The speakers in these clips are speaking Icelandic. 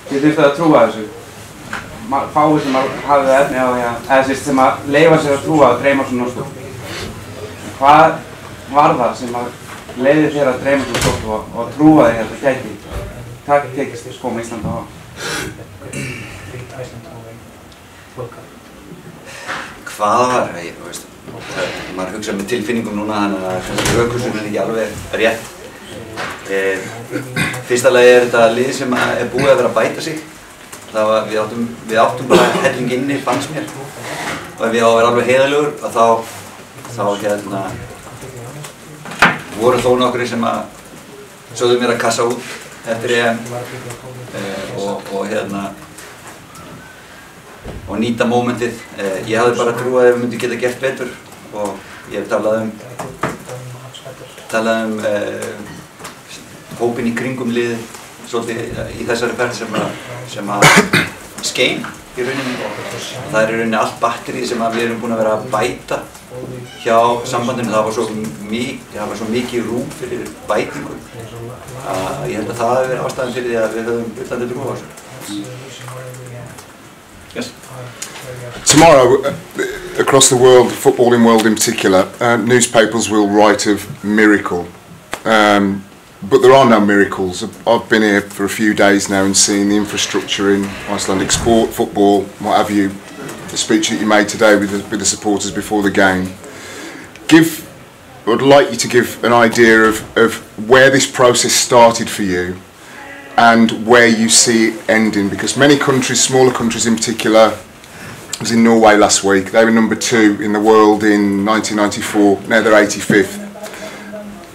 Þið þurftu að trúa þessu. Fáir sem hafið efni á því eða sem að leyfa sér að trúa að dreyma svona stórt. Hvað var það sem að leiði þér að dreyma svona stórt og trúa því að þetta gæti tekist koma Íslandi á? Hvað var það? Maður hugsa með tilfinningum núna, þannig að rökkursun er ekki alveg rétt. Fyrsta lagi þetta lið sem er búið að vera að bæta sig. Við áttum bara helling inni, fannst mér. Og ef ég á að vera alveg heiðarlegur, þá voru þó nokkrir sem sögðu mér að kassa út eftir EM og nýta mómentið. Ég hafði bara trú að við myndum geta gert betur og ég hef talað um hópinn í kringum liðið svolítið í þessari ferð sem að skein í rauninni. Það er í rauninni allt batterið sem við erum búin að vera að bæta hjá sambandinu. Það var svo mikið rúm fyrir bætingu að ég held að það hafi verið ástæðan fyrir því að við höfum bullandi trú á þessu. Yes. Tomorrow, across the world, the footballing world in particular, newspapers will write of miracle. But there are no miracles. I've been here for a few days now and seen the infrastructure in Icelandic sport, football, what have you. The speech that you made today with the supporters before the game. I'd like you to give an idea of where this process started for you and where you see it ending, because many countries, smaller countries in particular, I was in Norway last week, they were number 2 in the world in 1994, now they're 85th.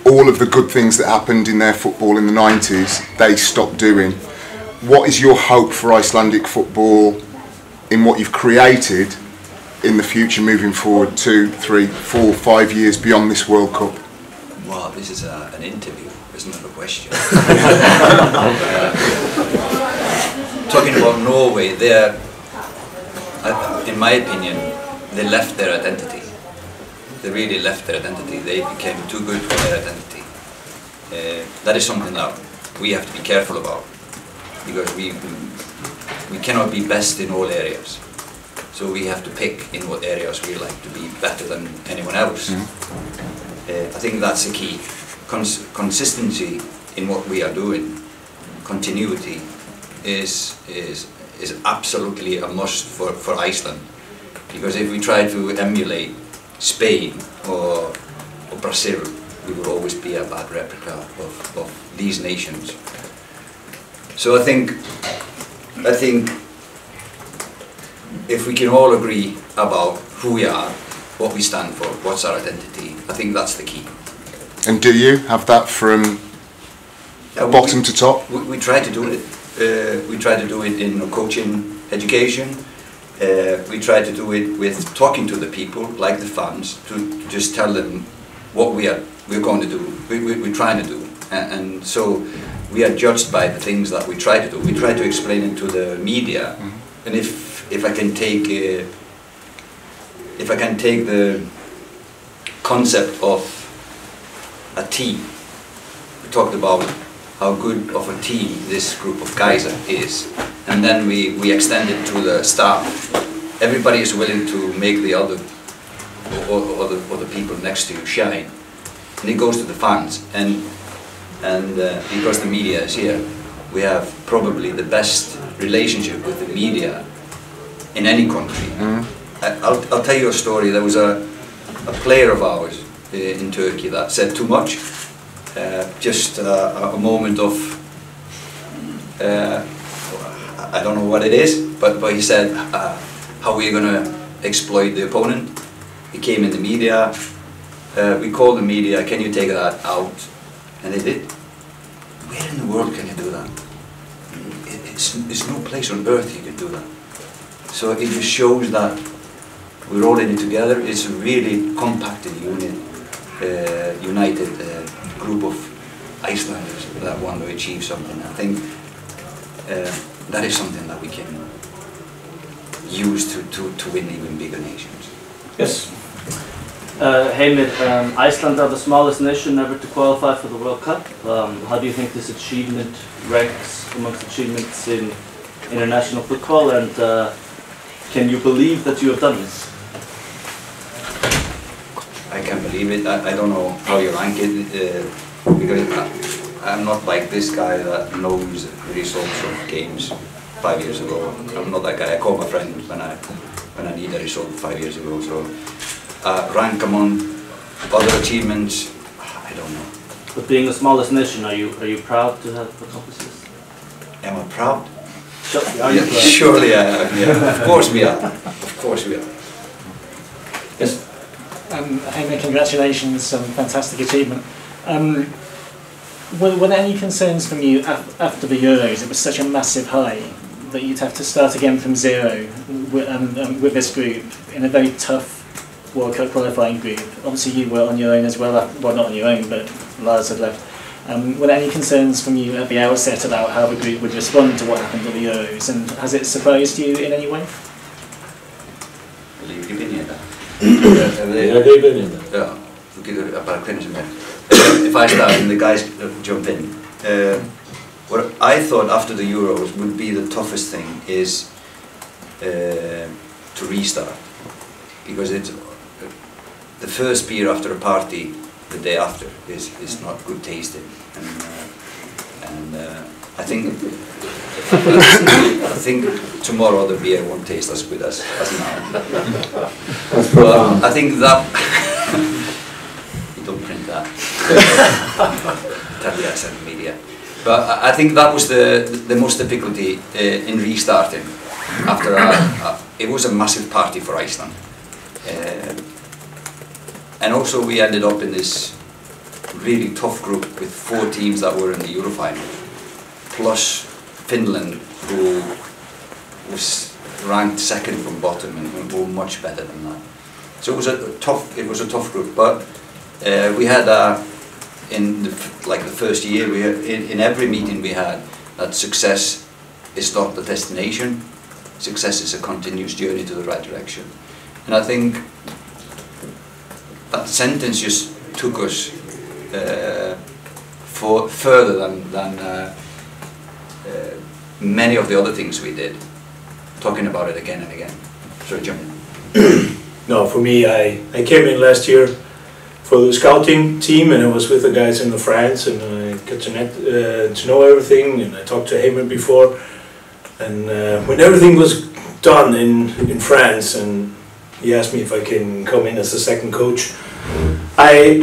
All of the good things that happened in their football in the 90s, they stopped doing. What is your hope for Icelandic football in what you've created in the future moving forward 2, 3, 4, 5 years beyond this World Cup? Wow, this is an interview, isn't it, a question? Talking about Norway, in my opinion, they left their identity. They really left their identity. They became too good for their identity. That is something that we have to be careful about, because we cannot be best in all areas. So we have to pick in what areas we like to be better than anyone else. I think that's the key. Consistency in what we are doing, continuity, is absolutely a must for Iceland. Because if we try to emulate Spain or Brazil, we will always be a bad replica of these nations. So I think if we can all agree about who we are, what we stand for, what's our identity, I think that's the key. And do you have that from bottom to top? We try to do it. We try to do it in coaching, education. We try to do it with talking to the people, like the fans, to just tell them what we're going to do, we're trying to do. And so we are judged by the things that we try to do. We try to explain it to the media. And if I can take the concept of a team, we talked about how good of a team this group of guys is, and then we extend it to the staff. Everybody is willing to make the other people next to you shine, and it goes to the fans. And because the media is here, we have probably the best relationship with the media in any country. I'll tell you a story. There was a player of ours in Turkey that said too much. Just a moment of, I don't know what it is, but he said, how are you going to exploit the opponent? He came in the media, we called the media, can you take that out? And they did. Where in the world can you do that? There's no place on earth you can do that. So it just shows that we're all in it together. It's a really compacted united group of Icelanders that want to achieve something. I think that is something that we can use to win even bigger nations. Yes. Heimir, Iceland are the smallest nation ever to qualify for the World Cup. How do you think this achievement ranks amongst achievements in international football, and can you believe that you have done this? I can't believe it. I don't know how you rank it, because I'm not like this guy that knows the results of games 5 years ago. I'm not that guy. I call my friend when I need a result 5 years ago. So rank among other achievements, I don't know. But being the smallest nation, are you proud to have accomplished this? Am I proud? Are you proud? Surely I am. Yeah. Of course we are. Of course we are. Yes. Heimir, congratulations, fantastic achievement. Were there any concerns from you after the Euros? It was such a massive high that you'd have to start again from zero with this group in a very tough World Cup qualifying group. Obviously you were on your own as well, well not on your own, but Lars had left. Were there any concerns from you at the outset about how the group would respond to what happened at the Euros, and has it surprised you in any way? Vill du in det? Jag kan ju in det. Ja, du kan bara känna sig med. If I start and the guys jump in, what I thought after the Euros would be the toughest thing is to restart, because it's the first beer after a party the day after is not good tasting, and I think tomorrow the beer won't taste as good as now. But I think that you don't print that. Media. But I think that was the most difficulty in restarting. After it was a massive party for Iceland, and also we ended up in this really tough group with 4 teams that were in the Euro final, plus Finland, who was ranked second from bottom and were much better than that. So it was a tough group, but we had in the first year, we had, in every meeting we had, that success is not the destination. Success is a continuous journey to the right direction. And I think that sentence just took us further than many of the other things we did, talking about it again and again. So jump in. No, for me, I came in last year for the scouting team, and I was with the guys in France, and I got to know everything, and I talked to Heimir before, and when everything was done in France, and he asked me if I can come in as a second coach, I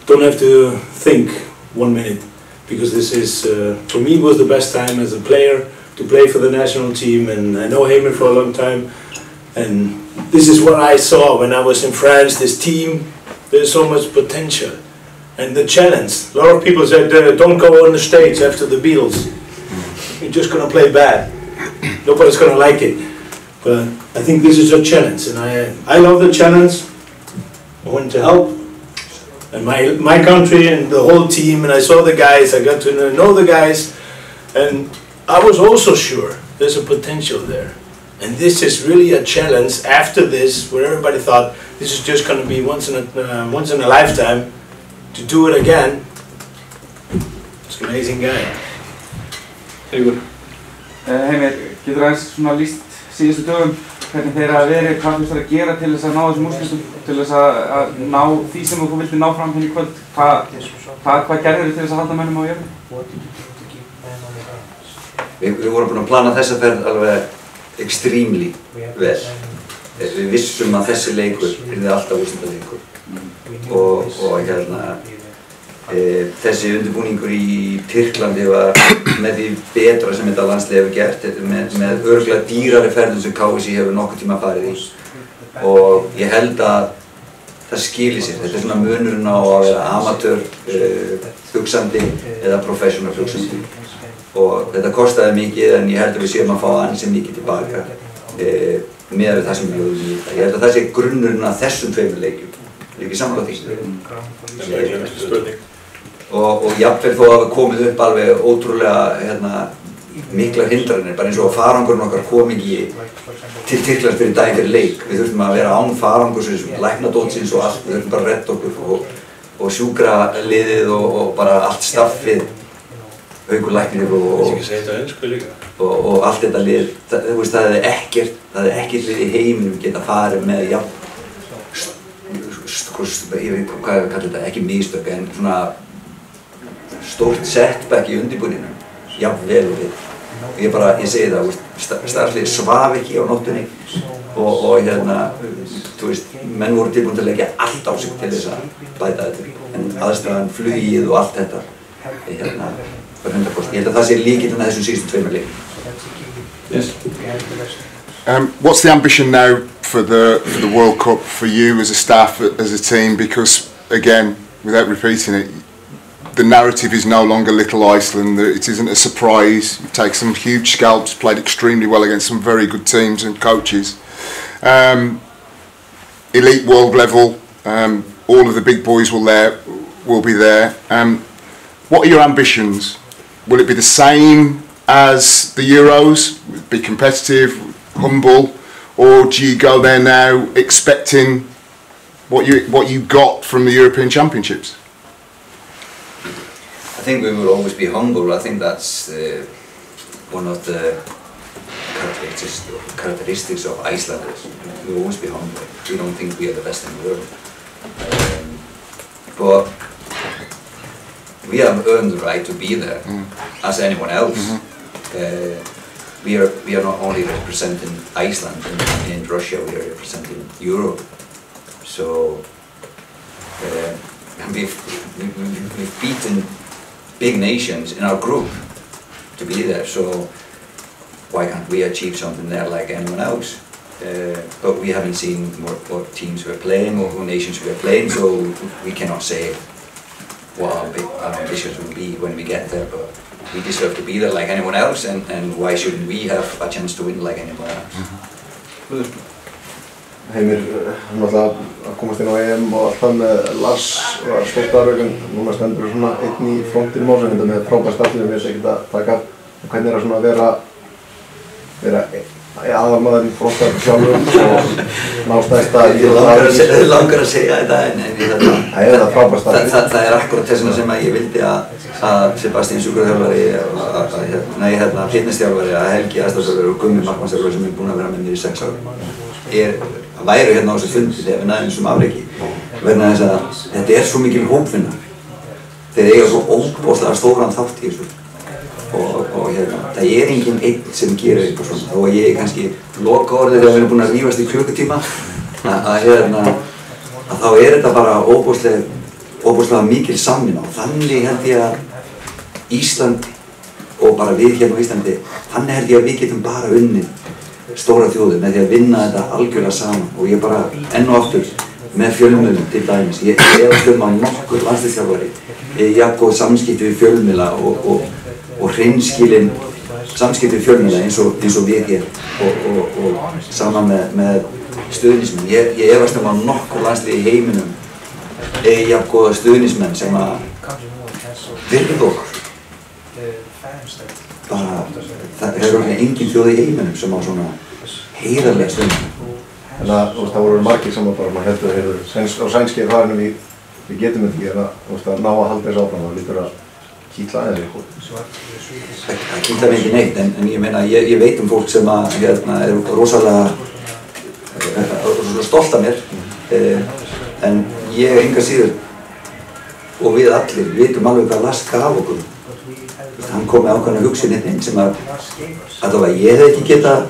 don't have to think 1 minute, because this is, for me, was the best time as a player to play for the national team, and I know Heimir for a long time, and this is what I saw when I was in France. This team, there's so much potential, and the challenge. A lot of people said, don't go on the stage after the Beatles, you're just going to play bad, nobody's going to like it. But I think this is a challenge, and I love the challenge. I want to help, and my country and the whole team, and I saw the guys, I got to know the guys, and I was also sure there's a potential there. And this is really a challenge after this, where everybody thought this is just going to be once in a lifetime. To do it again, it's an amazing guy. Heimir, getur aðeins svona lýst síðustu dögum hvernig þeir hafa verið, hvað þú þarf að gera til þess að ná þessum úrslitum, til þess að ná því sem þú vildi ná fram hérna í kvöld? Hvað gerðir þið til þess að halda mönnum á jörðu? Við vorum búin að plana þessa ferð alveg extremely vel. Við vissum að þessi leikur yrði alltaf úrslitaleikur, og hérna þessi undirbúningur í Tyrklandi var með því betra sem þetta landslið hefur gert, með örugglega dýrari ferðum sem KSÍ hefur nokkuð tíma farið í, og ég held að það skili sér. Þetta svona munurinn á að vera amatör hugsandi eða professional hugsandi, og þetta kostaði mikið, en ég held að við séum að fá ansi mikið tilbaka með það sem við höfum í þetta. Ég held að það sé grunnurinn að þessum tveimur leikjum. Er ekki sammála því? Og jafnvel þó að við komið upp alveg ótrúlega miklar hindranir, bara eins og að farangurinn okkar kom ekki til Tyrklands fyrir daginn fyrir leik. Við þurftum að vera án farangursins, læknadótsins og allt, við þurftum bara að redda okkur og sjúkraliðið og bara allt staffið, Haukur læknir og allt þetta lið. Það hefði ekkert lið í heiminum geta farið með jafn, ég veit hvað ég kallar þetta, ekki mistök en svona stórt setback í undirbúningnum, jafn vel við. Ég segi það, starfslið svaf ekki á nóttunni og þú veist, menn voru tilbúin til að leggja allt á sig til þess að bæta þetta. En aðstæðan, flugið og allt þetta, var 100%. Ég held að það sé lykillinn að þessum síðustu 2 leikjum. Yes. What's the ambition now for the World Cup for you as a staff, as a team? Because again, without repeating it, the narrative is no longer Little Iceland. It isn't a surprise. You take some huge scalps, played extremely well against some very good teams and coaches. Elite world level. All of the big boys will be there. What are your ambitions? Will it be the same as the Euros? Be competitive, humble, or do you go there now expecting what you got from the European Championships? I think we will always be humble. I think that's one of the characteristics of Icelanders. We will always be humble. We don't think we are the best in the world. But we have earned the right to be there as anyone else. We are not only representing Iceland in Russia, we are representing Europe. So we've beaten big nations in our group to be there. So why can't we achieve something there like anyone else? But we haven't seen what teams we're playing or what nations we're playing, so we cannot say what our ambitions will be when we get there. But we deserve to be there like anyone else, and why shouldn't we have a chance to win like anyone else? Heimir, náttúrulega að komast inn á EM og allt það með Lars var stórt aðraug, en núna stendur svona einn í frontinum á sig með frábær startlið, við ekki að taka. Hvernig svona að vera aðalmaðurinn frontar sjálfur og nástæðsta Ég langar að segja þetta en það akkurat þess sem ég vildi að Sebastian sjúkraþjálfari, fitnessþjálfari, að Helgi aðstæðarþjálfari og Gummi markmannsþjálfari sem búin að vera með mér í 6 ár væru hérna á þessu fundi þegar við næðum þessum afreki vegna þess að þetta svo mikil hópvinna. Þeir eiga svo óbóðslega stóran þátt í þessu og það enginn einn sem gerir eitthvað svona, þó að ég kannski loka orðið þegar við erum búin að rífast í klukkutíma að þá þetta bara óbóðslega mikil samvinna og þannig held ég að Ísland og bara við hérna á Íslandi, þannig held ég að við getum bara unnið stóra þjóðir með því að vinna þetta algjörlega saman og ég bara enn og aftur með fjölmiðlum til dæmis. Ég efast að nokkur landsliðsþjálfari jafn góð samskipti við fjölmiðla og hreinskilin samskipti við fjölmiðla eins og við hér og saman með stuðningsmenn. Ég efast að nokkur landslið í heiminum jafn góða stuðningsmenn sem að virða okkur. Bara, það engin þjóð í heiminum sem á svona heiðarlega stuðningsmenn. En það voru margir sem bara heldur á sænski farinum við getum þetta ekki að ná að halda þessu áfram, það lítur að kýtla aðeins eitthvað. Það kýtla mig ekki neitt, en ég meina, ég veit fólk sem að eru rosalega stolt af mér, en ég enga síður og við allir vitum alveg hvað Lars gaf okkur. Hann kom með ákveðna hugsun inn sem að ég hef ekki getað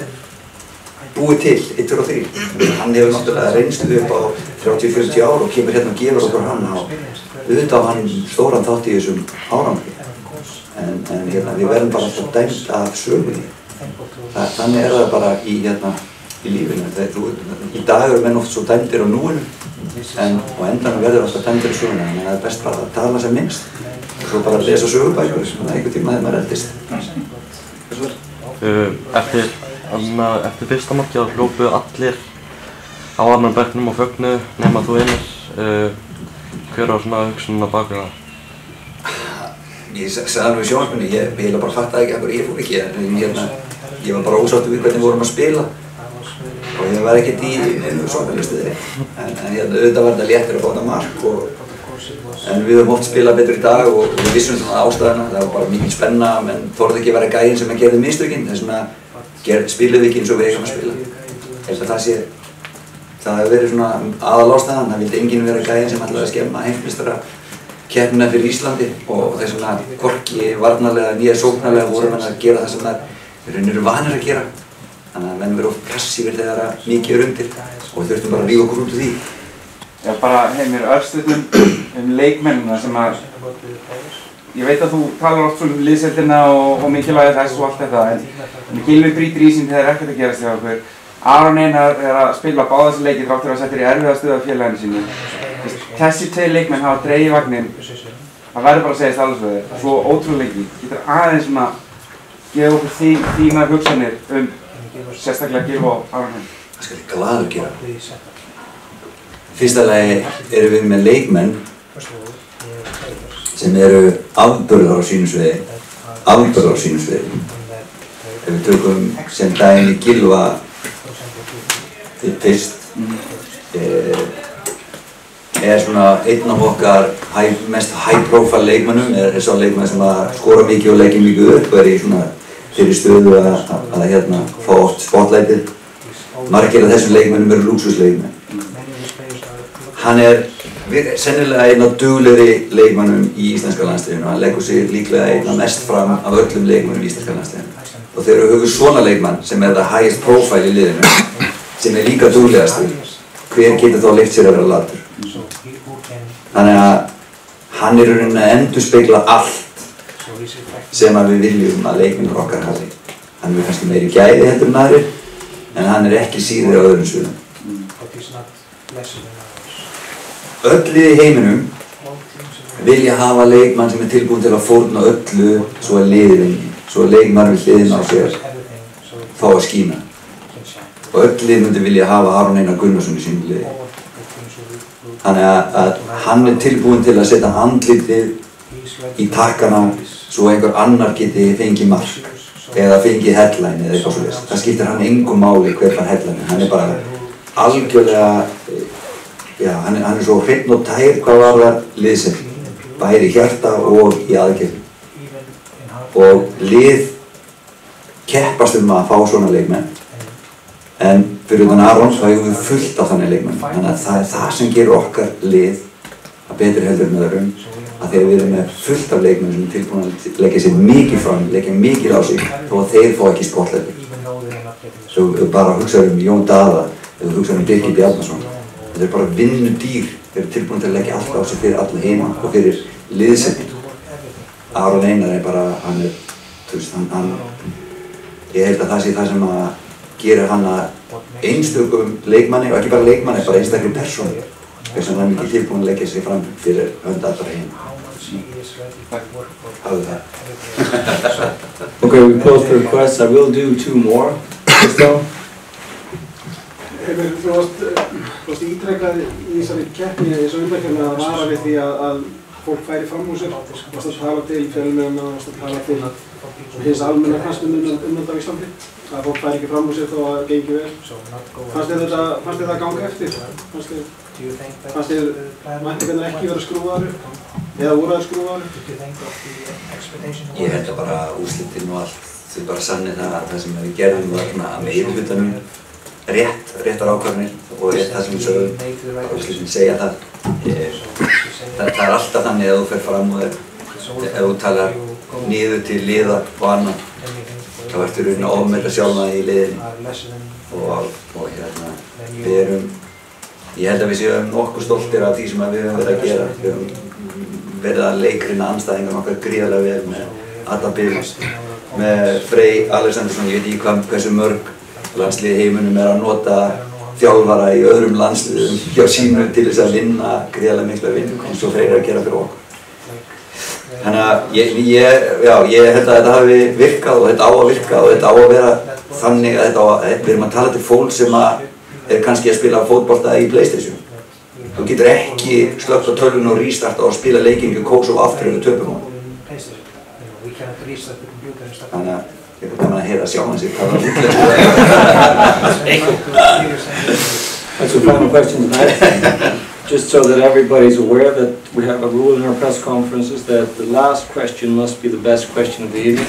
búið til 1, 2 og 3. Hann hefur náttúrulega reynslu upp á 30-40 ár og kemur hérna og gefur okkur hann og auðvitað á hann stóran þátt í þessum árangri. En við verðum bara alltaf dæmt af sögunni. Þannig það bara í lífinu. Í dag eru menn oft svo dæmdir á núinu en á endanum verður alltaf dæmdir á sögunni. Þannig það best bara að tala sem minnst og svo bara að lesa sögubækur einhvern tíma þegar maður eldist. Eftir fyrsta markið þá hljópu allir á annan bekknum og fögnuðu nema þú Emil. Hver var svona hugsunin á bak við það? ég sagði nú í sjónvarpinu, ég heila bara fattaði ekki af hverju ég fór ekki, en ég var bara ósáttur við hvernig við vorum að spila og ég var ekkert í einu svakalistuði, en auðvitað var þetta léttir að fá þetta mark en við höfum oft spilað betur í dag og við vissum svona ástæðuna, það var bara mikil spenna, menn þorði ekki að vera gæinn sem að gerði mistökin, þess vegna spiluðum við ekki eins og við eigum að spila. Ég held að það hefur verið svona aðalástæðan, það vildi enginn vera gæinn sem ætlaði að skemma heimsmeistarakeppnina fyrir Íslandi og þess vegna hvorki varnarlega né sóknarlega voru menn að gera það sem það eru vanir að gera. Þannig að menn verið of passífir þegar mikið undir og við þurftum bara að rífa okkur út úr því. Já, bara Heimir, örstuðum leikmennina sem að ég veit að þú talar oft um liðsheildina og mikilvægi þess og allt þetta en Gylfi brýtur ísinn þegar ekkert að gerast hjá okkur. Aron Einar að spila báða þessi leiki þrátt fyrir að setja í erfiða stöðu af félaginu sínu. Þessi tveir leikmenn hafa dregið vagninn, það verður bara að segja alls við þér, svo ótrúleiki. Getur aðeins svona gefa okkur þínar hugsanir sérstaklega Gylfi og Aron Einar? Það skal ég glaður gera. Fyrsta lagi erum við með leikmenn sem eru afburðar á sínu sviði. Ef við tökum sem daginn í Gylfa fyrst, svona einn af okkar mest high-profile leikmennum, sá leikmenn sem að skora mikið og leggja mikið upp og í svona þeirri stöðu að fá oft spotlightið. Margir af þessum leikmennum eru lúxusleikmenn. Hann sennilega einn af duglegri leikmennum í íslenska landsliðinu. Hann leggur sig líklega einna mest fram af öllum leikmennum í íslenska landsliðinu. Og þegar við höfum svona leikmann sem the highest profile í liðinu, sem líka duglegastur, hver getur þá leyft sér að vera latur? Þannig að hann í rauninni að endurspegla allt sem að við viljum að leikmennur okkar hafi. Hann er kannski meiri gæði heldur en aðrir, en hann ekki síður á öðrum sviðum. Öll lið í heiminum vilja hafa leikmann sem tilbúinn til að fórna öllu svo að liðið vinni, svo að leikmann við hliðina á sér fá að skína. Og öll lið myndi vilja hafa Aron Einar Gunnarsson í sínu liði. Þannig að hann tilbúinn til að setja andlitið í takkana svo einhver annar geti fengið mark eða fengið headline eða eitthvað svoleiðis. Það skiptir hann engu máli hver fann headline. Hann bara algjörlega, hann svo hreinn og tær hvað varðar liðsinn, bæði í hjarta og í aðgerðum. Og lið keppast að fá svona leikmenn. En fyrir utan Aron þá hefum við fullt af þannig leikmenn. Þannig að það það sem gerir okkar lið að betri heldur en öðrum. Að þegar við erum með fullt af leikmenn sem tilbúin að leggja sér mikið fram, leggja mikið á sig, þó að þeir fá ekki spotlight. Svo við bara hugsaðum Jón Daða, eða hugsaðum Birki Bjarnason. Þetta er bara vinnudýr, þeir eru tilbúin til að leggja allt á sig fyrir alla heima og fyrir liðsending. Aron Einar bara, ég held að það sé það sem að gerir hann að einstökum leikmanni, og ekki bara leikmanni, bara einstakri persónu. Þess að hann ekki tilbúin að leggja sig fram fyrir hönd allra heima. Hafðu það. Okay, we close for requests. I will do 2 more. Þú varst ítrekkað í þessari keppni eins og undankeppni að vara við því að fólk færi fram úr sér. Þú varst að tala til fjölmiðlana, þú varst að tala til hins almenna knattspyrnunnar á Íslandi. Að fólk færi ekki fram úr sér þó að það gengi vel. Fannst þér það ganga eftir? Fannst þér væntingarnar ekki vera skrúfaðar upp? Eða voru þær skrúfaðar upp? Ég held að bara úrslitin og allt, þau bara sanni það sem við gerðum var að meirihlutanum réttar ákvarðanir og það sem við sögum, bara úrslitin segja það. Það er alltaf þannig að þú fer fram og ef þú talar niður til liða og annað, þá ertu í rauninni að ofmeta sjálfa í liðinni og við erum, ég held að við séum nokkuð stoltir af því sem við höfum verið að gera. Við höfum verið að leikrina andstæðingar okkar gríðarlega vel með Adam Bill, með Frey Alexandersson, ég veit ekki hversu mörg landslið í heiminum að nota þjálfara í öðrum landsliðum hjá sínu til þess að vinna gríðarlega mikla vinn eins og Frey að gera fyrir okkur. Þannig að ég held að þetta hafi virkað og þetta á að virka og þetta á að vera þannig að við erum að tala til fólk sem kannski að spila fótbolta í PlayStation. Þú getur ekki slökkt á tölvunni og restarta og spila leikinn í Kosovo aftur ef við töpum á. We cannot reach that the computer and stuff. Þannig að ég er gaman að heyra sjálfan sig hvað That's a final question tonight. Just so that everybody's aware that we have a rule in our press conferences that the last question must be the best question of the evening.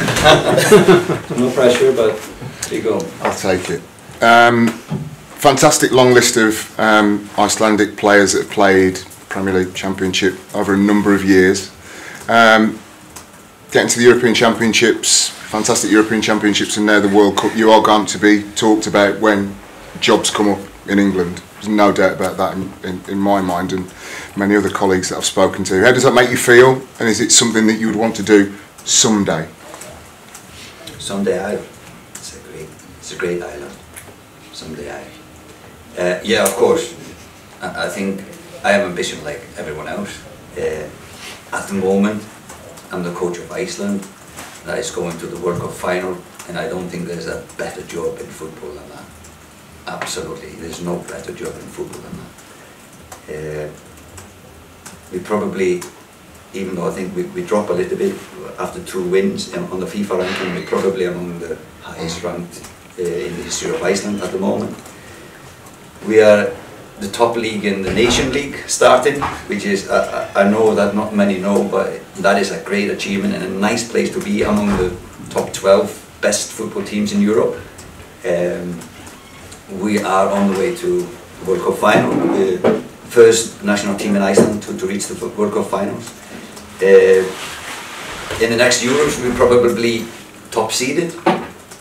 So no pressure, but there you go. I'll take it. Fantastic long list of Icelandic players that have played Premier League Championship over a number of years. Getting to the European Championships, fantastic European Championships, and now the World Cup. You are going to be talked about when jobs come up in England. There's no doubt about that in my mind and many other colleagues that I've spoken to. How does that make you feel, and is it something that you would want to do someday? Someday it's a great island. Someday yeah, of course. I think I have ambition like everyone else. At the moment, I'm the coach of Iceland that is going to the World Cup final, and I don't think there's a better job in football than that. Absolutely, there's no better job in football than that. We probably, even though I think we drop a little bit after 2 wins on the FIFA ranking, we're probably among the highest ranked in the history of Iceland at the moment. We are the top league in the Nation League starting, which is, I know that not many know, but that is a great achievement and a nice place to be among the top 12 best football teams in Europe. We are on the way to the World Cup final, the first national team in Iceland to reach the World Cup finals. In the next Euros we're probably top seeded,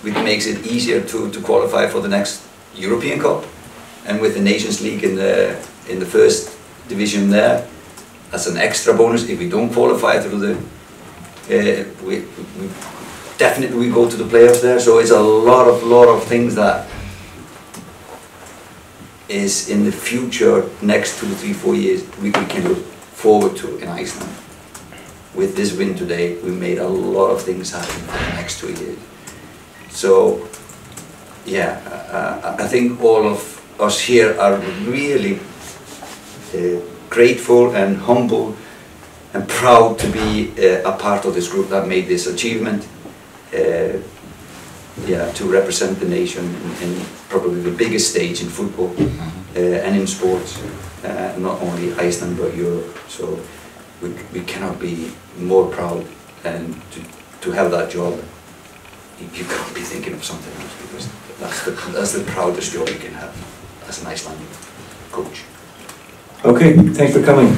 which makes it easier to qualify for the next European Cup. And with the Nations League in the first division there, that's an extra bonus. If we don't qualify through the, we definitely go to the playoffs there. So it's a lot of things that is in the future, next 2, 3, 4 years, we can look forward to in Iceland. With this win today, we made a lot of things happen for the next 2 years. So, yeah, I think all of us here are really grateful and humble and proud to be a part of this group that made this achievement. Yeah, to represent the nation in probably the biggest stage in football and in sports, not only Iceland but Europe. So we cannot be more proud, and to have that job, you can't be thinking of something else, because that's the proudest job you can have as an Icelandic coach. Okay, thanks for coming.